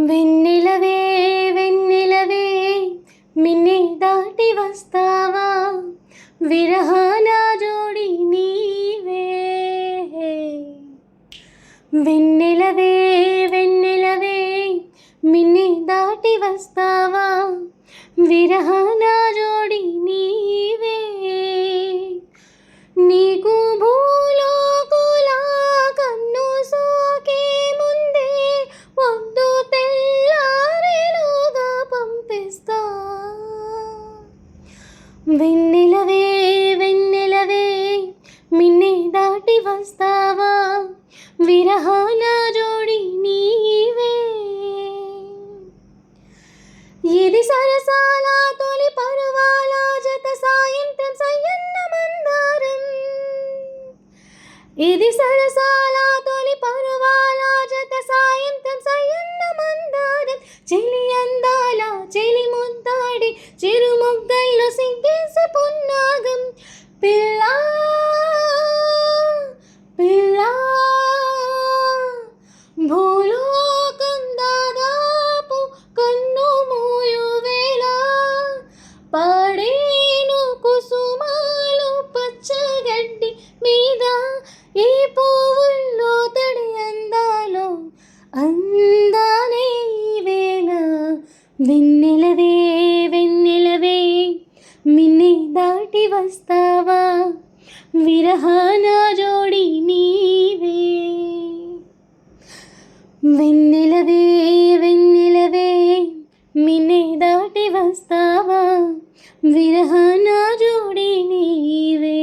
వెన్నెలవే వెన్నెలవే మిన్నే దాటి వస్తావా, విరహాన జోడి నీవే. వెన్నెలవే వెన్నెలవే మిన్నే దాటి వస్తావా, విరహాన జోడి నీవే. నీకు భూలోకులా కన్ను సోకే ముందే పొద్దు తెల్లారేలోగా పంపిస్తా. వెన్నెలవే వెన్నెలవే మిన్నే దాటి వస్తావా, విరహాన జోడి నీవే. ఇది సరసాల తొలి పరువాల జత సాయంత్రం సయ్యన్న మందారం. ఇది సరసాల తొలి పరువాల జత సాయంత్రం సయ్యన్న మందారం. చెలి అందాల చెలి ముద్దాడి చిరు మొగ్గల్లో సిగ్గేసి పున్నాగం. పిల్లా పిల్లా భూలోకం దాదాపు కన్ను మూయువేళ, పాడేను కుసుమాలు పచ్చగడ్డి మీద, ఈ పువ్వుల్లో తడి అందాలో అందానే వేళ. వెన్నెలవే వెన్నెలవే మిన్నే దాటి వస్తావా, విరహాన జోడి నీవే. వెన్నెలవే వెన్నెలవే మిన్నే దాటి వస్తావా, విరహాన జోడి నీవే.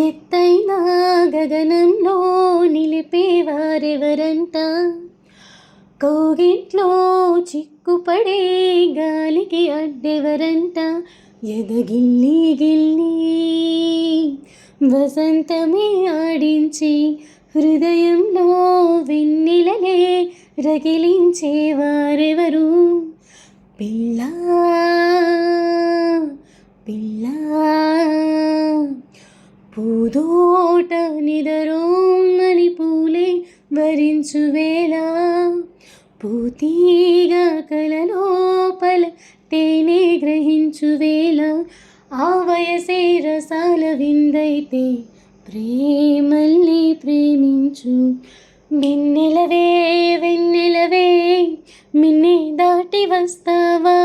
ఎత్తైన గగనంలో నిలిపేవారెవరంట, కౌగిట్లో చిక్కుపడే గాలికి అడ్డెవరంట. ఎదగిల్లి గిల్లి వసంతమే ఆడించి హృదయంలో వెన్నెలలే రగిలించేవారెవరు. పిల్లా పిల్లా పూదోట నిదరోమని పూలే వరించువేళ, పూతీగా కలలోపల తేనె గ్రహించువేళ. ఆ వయసే రసాల విందైతే ప్రేమల్ని ప్రేమించు. వెన్నెలవే వెన్నెలవే మిన్నే దాటి వస్తావా,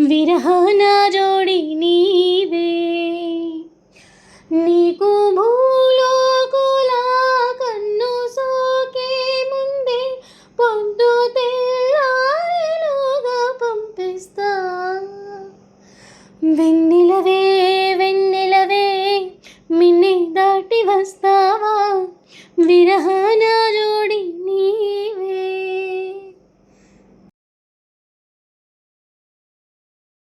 విరహాన జోడి నీవే. నీకు భూలోకులా కన్ను సోకే ముందే పొద్దు తెల్లారేలోగా పంపిస్తా. వెన్నె